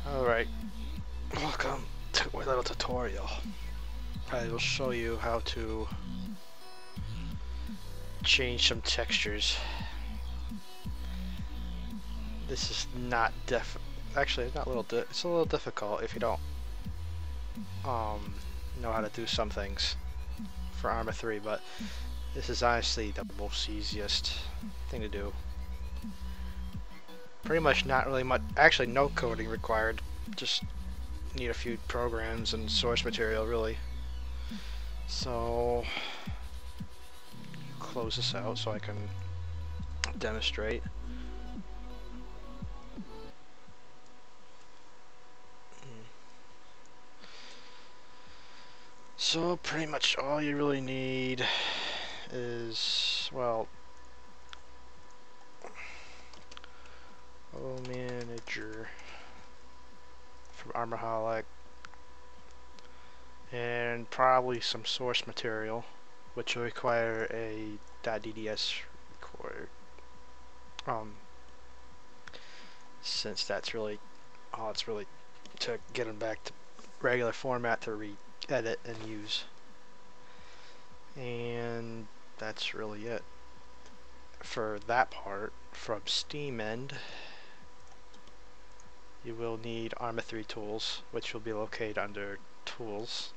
Alright, welcome to my little tutorial. I will show you how to change some textures. This is not actually it's not a little it's a little difficult if you don't know how to do some things for Arma 3, but this is honestly the most easiest thing to do. Pretty much not really much, actually no coding required, just need a few programs and source material really. So close this out so I can demonstrate. So pretty much all you really need is, well, manager from Armaholic, and probably some source material, which will require a .dds record. Since that's really all it's really to get them back to regular format to re-edit and use. And that's really it for that part. From Steam end, you will need Arma 3 tools, which will be located under tools,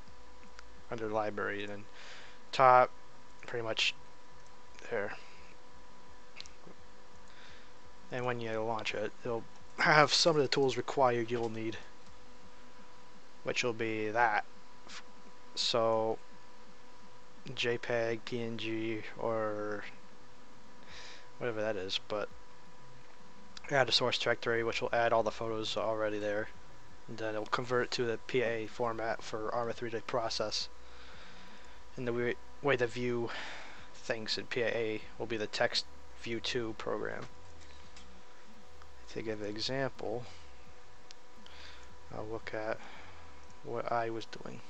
under library, and then top, pretty much there. And when you launch it, it'll have some of the tools required you'll need, which will be that. So JPEG, PNG, or whatever that is, but add a source directory which will add all the photos already there, and then it will convert it to the PA format for Arma 3 to process. And the way to view things in PAA will be the text view 2 program. To give an example, I'll look at what I was doing.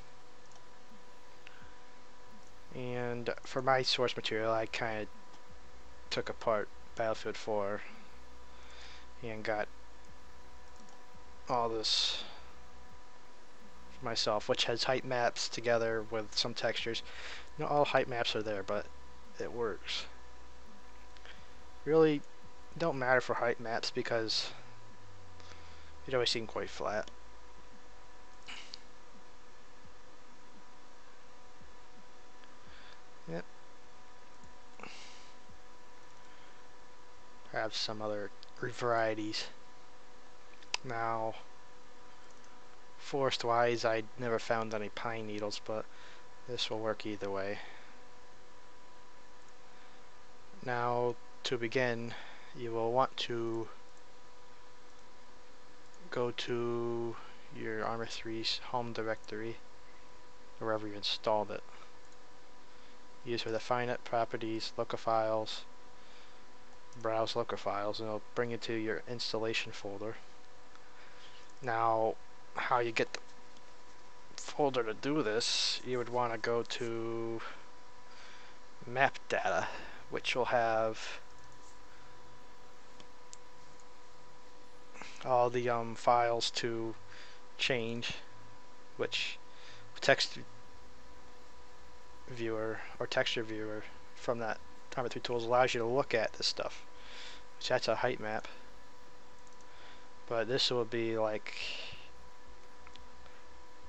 And for my source material, I kind of took apart Battlefield 4 and got all this for myself, which has height maps together with some textures. Not all height maps are there, but it works. Really don't matter for height maps because it always seem quite flat. Yep. Have some other varieties. Now, forest wise, I never found any pine needles, but this will work either way. Now, to begin, you will want to go to your Arma 3's home directory, wherever you installed it. Use for the find it, properties, local files, browse local files, and it'll bring you to your installation folder. Now, how you get the folder to do this, you would want to go to map data, which will have all the files to change, which text viewer or texture viewer from that Arma 3 tools allows you to look at this stuff, which that's a height map. But this will be like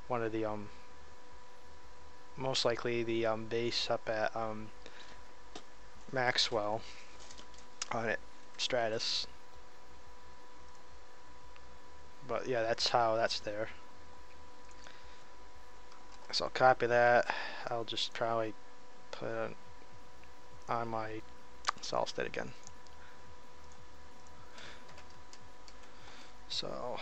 one of the most likely the base up at Maxwell on it Stratus. But yeah, that's how that's there. So I'll copy that. I'll just probably put it on my solid state again. So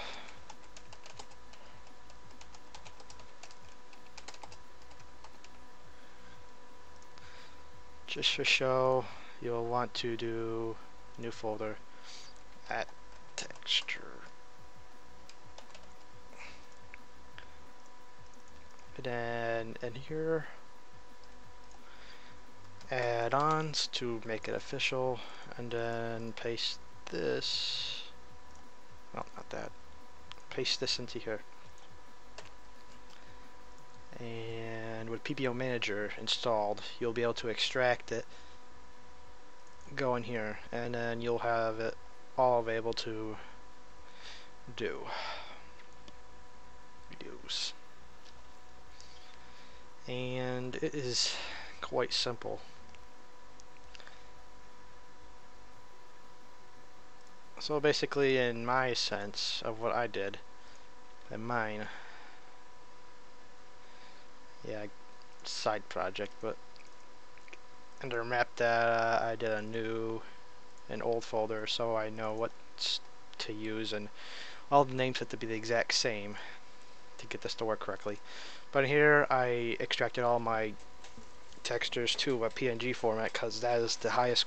just for show, you'll want to do new folder at texture. And then in here, add-ons to make it official, and then paste this. Oh, not that. paste this into here. And with PBO Manager installed, you'll be able to extract it, go in here, and then you'll have it all available to do videos. And it is quite simple. So basically, in my sense of what I did, and mine, yeah, side project, but under map data, I did an old folder, so I know what to use, and all the names have to be the exact same to get this to work correctly. But here, I extracted all my textures to a PNG format because that is the highest.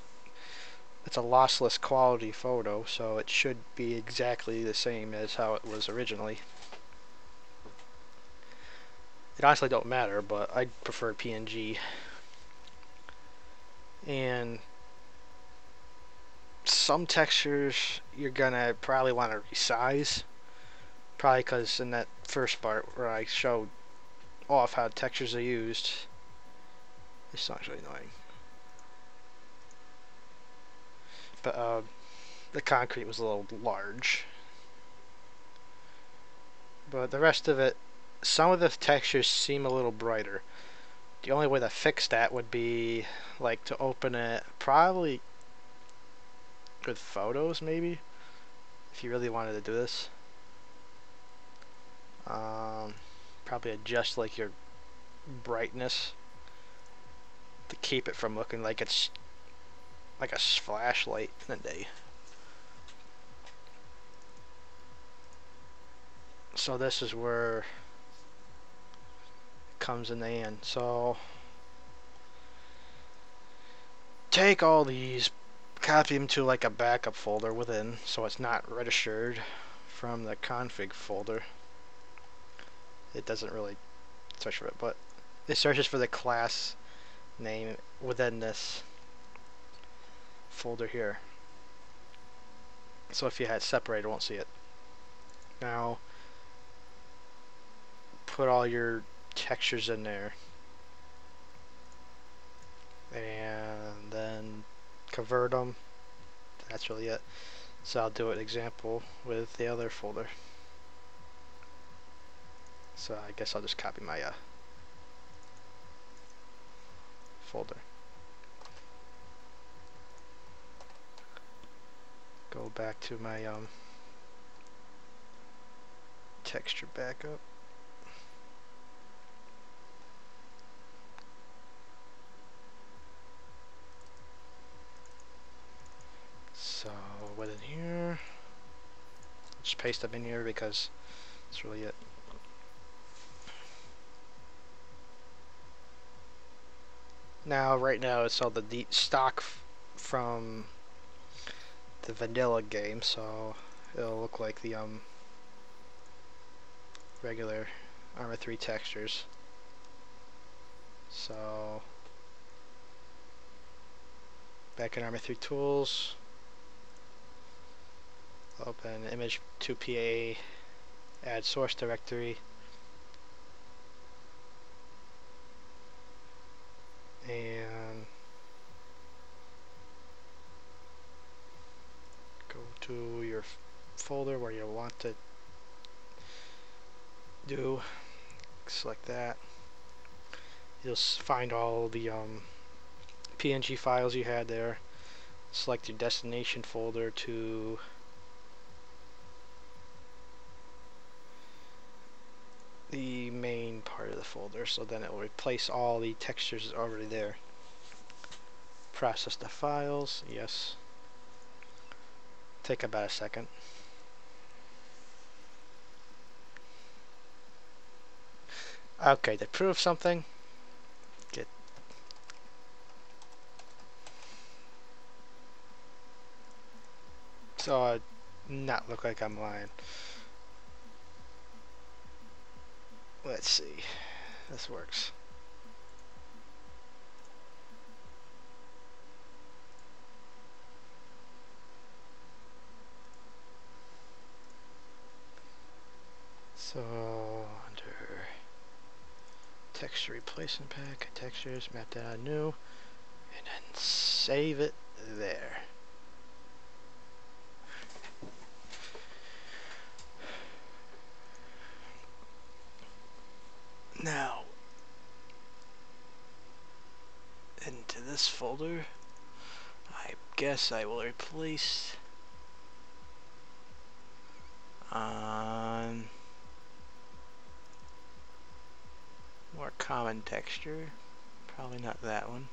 It's a lossless quality photo, so it should be exactly the same as how it was originally. It honestly don't matter, but I prefer PNG. And some textures you're gonna probably want to resize, probably because in that first part where I showed off how textures are used, this song's really annoying. But the concrete was a little large. But the rest of it, some of the textures seem a little brighter. The only way to fix that would be like to open it probably with photos, maybe, if you really wanted to do this. Probably adjust like your brightness to keep it from looking like it's like a flashlight in the day. So this is where it comes in the end. So take all these, copy them to like a backup folder within, so it's not registered from the config folder. It doesn't really search for it, but it searches for the class name within this folder here. So if you had it separated, it won't see it. Now put all your textures in there and then convert them. That's really it. So I'll do an example with the other folder. So I guess I'll just copy my folder. Go back to my texture backup. So within here, just paste them in here because that's really it. Now, right now, it's all the stock from the vanilla game, so it'll look like the regular Arma 3 textures. So back in Arma 3 tools, open image 2PA, add source directory, and go to your folder where you want to do, select that. You'll find all the PNG files you had there. Select your destination folder to the main part of the folder, so then it will replace all the textures already there. Process the files, yes. Take about a second. Okay, to prove something, get so I not look like I'm lying. Let's see, this works. So under texture replacement pack, textures, map that on new, and then save it there. Now, into this folder, I guess I will replace on more common texture. Probably not that one.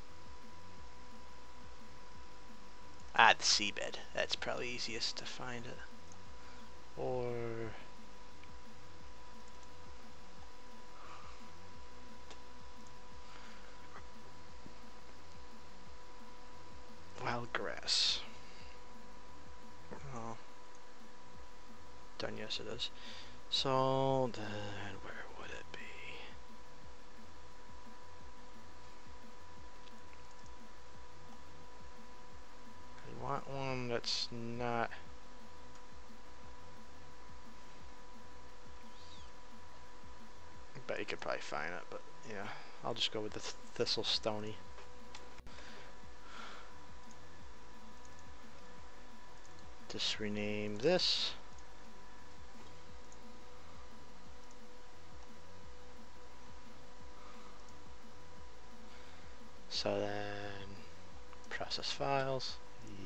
Ah, the seabed. That's probably easiest to find it. Or wild grass. Oh, done. Yes, it is. So then, where would it be? I want one that's not. I bet you could probably find it, but yeah, I'll just go with the thistle stony. Just rename this. So then, process files,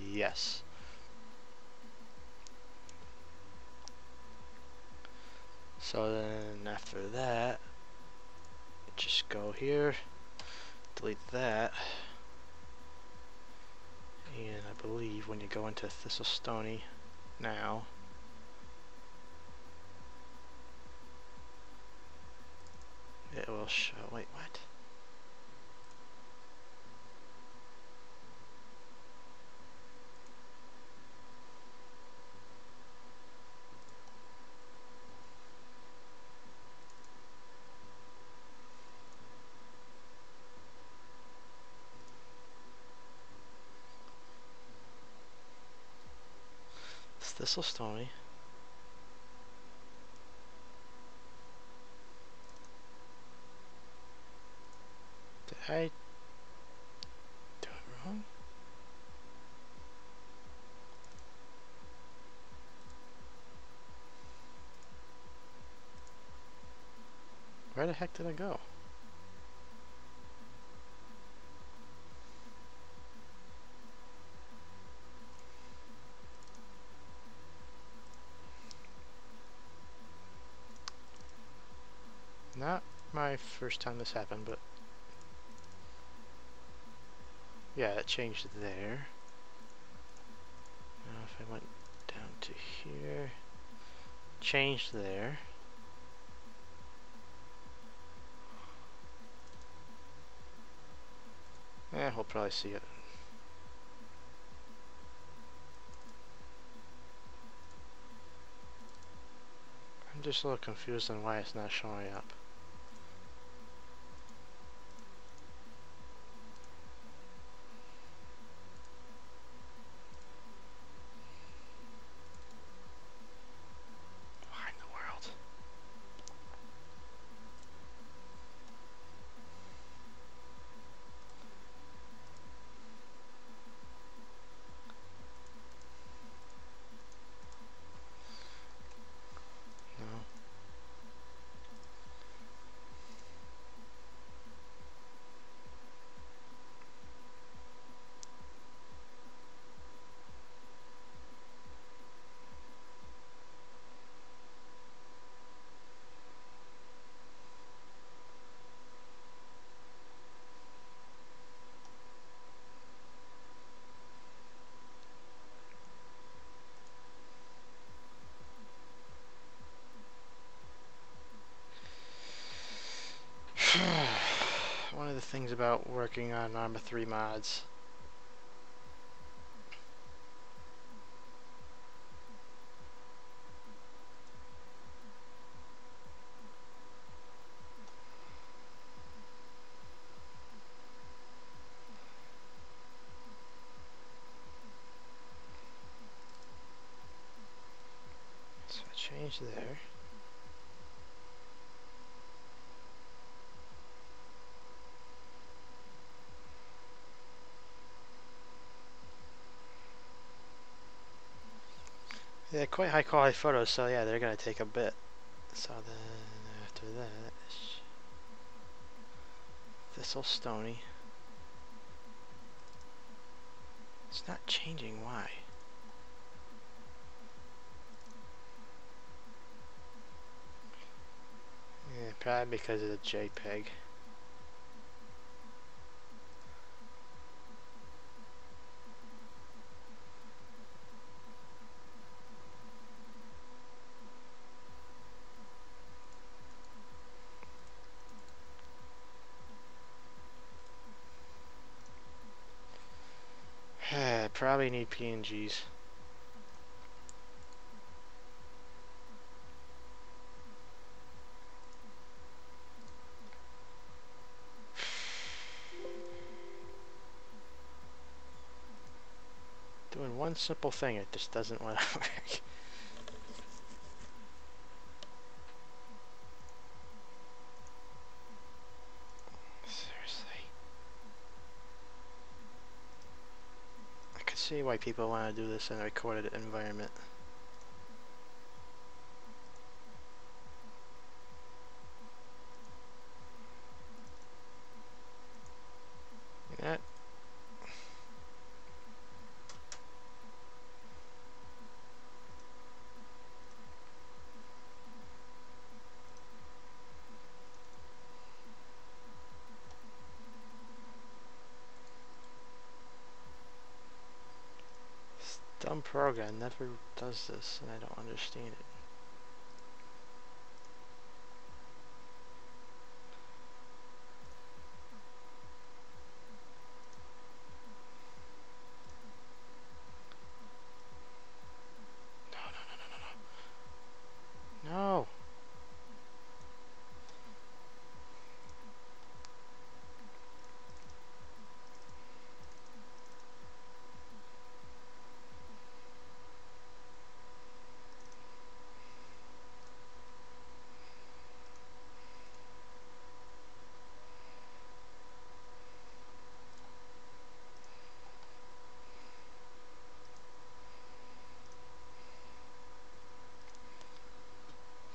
yes. So then after that, just go here, delete that, and I believe when you go into Thistle Stony now, it will show, wait, what? It's Thistle Stony. Did I do it wrong? Where the heck did I go? Not my first time this happened, but yeah, it changed there. Now if I went down to here, changed there. We'll probably see it. I'm just a little confused on why it's not showing up. Why in the world? No. One of the things about working on Arma 3 mods so I changed there. quite high quality photos, so yeah, they're gonna take a bit. So then after that, this'll stony. It's not changing, why? Yeah, probably because of the JPEG. Probably need PNGs. Doing one simple thing, it just doesn't want to work. Seriously. I could see why people want to do this in a recorded environment. Yeah. Dumb program never does this, and I don't understand it. No.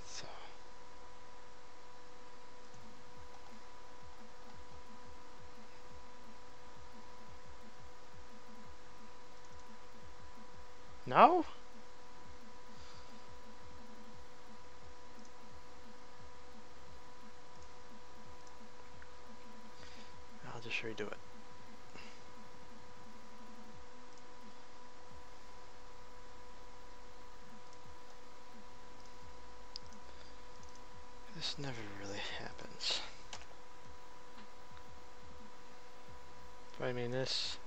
So. No? I'll just redo it. This never really happens. But I mean, this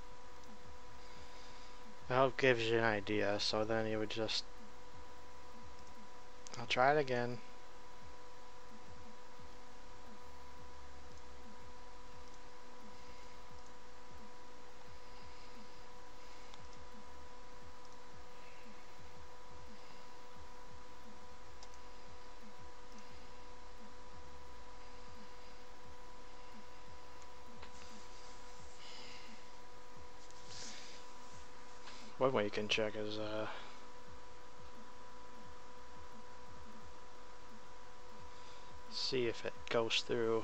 I hope gives you an idea, so then you would just... I'll try it again. One way you can check is see if it goes through,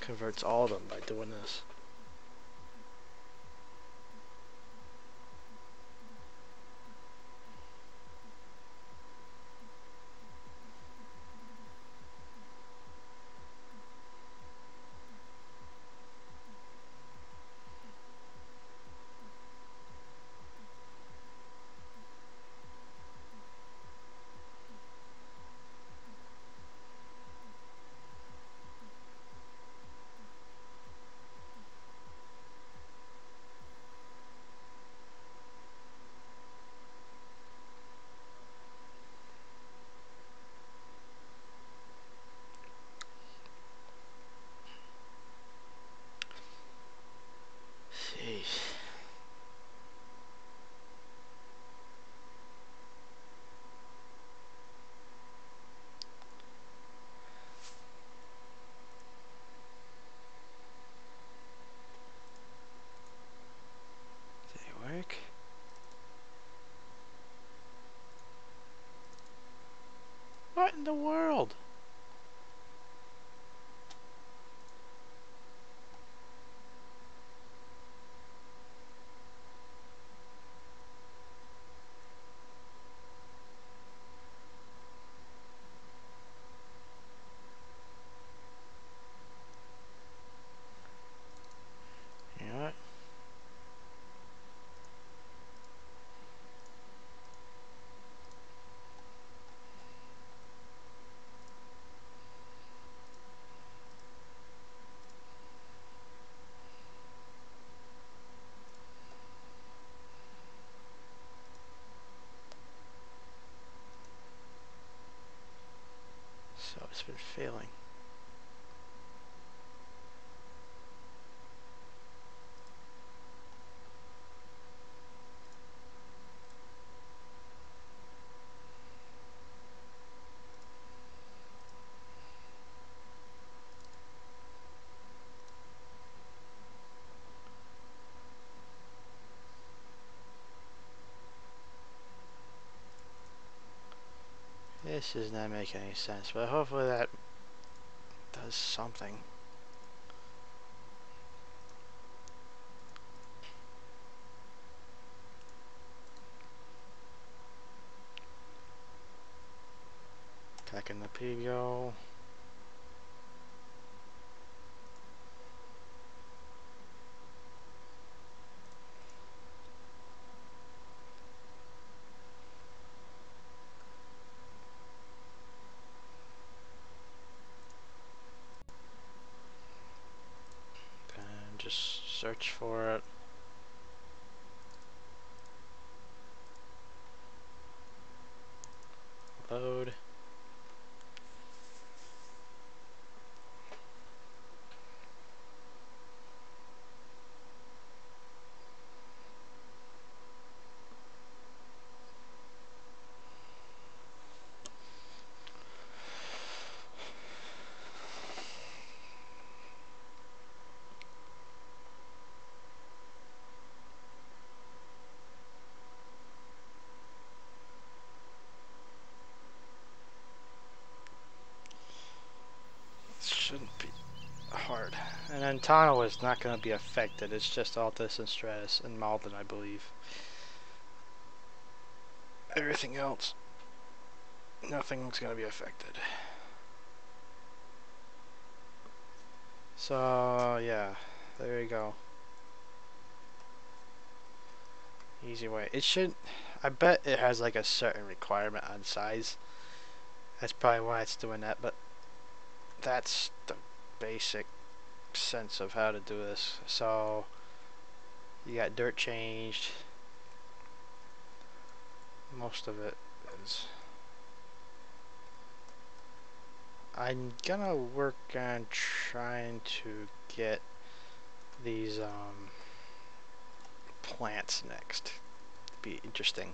converts all of them by doing this. What in the world? You know what? So it's been failing. This is not making any sense, but hopefully that does something. Attacking the PBO. And just search for it. Load. Shouldn't be hard. And then Tano is not going to be affected. It's just Altus and Stratus and Malden, I believe. Everything else, nothing's going to be affected. So, yeah, there you go. Easy way. It should, I bet it has like a certain requirement on size. That's probably why it's doing that, but that's the basic sense of how to do this. So, you got dirt changed. Most of it is. I'm gonna work on trying to get these plants next. Be interesting.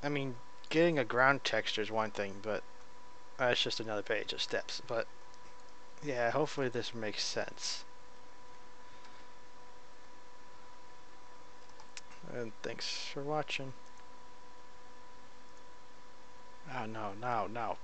I mean, getting a ground texture is one thing, but it's just another page of steps. But yeah, hopefully this makes sense. And thanks for watching. Oh no, no, no.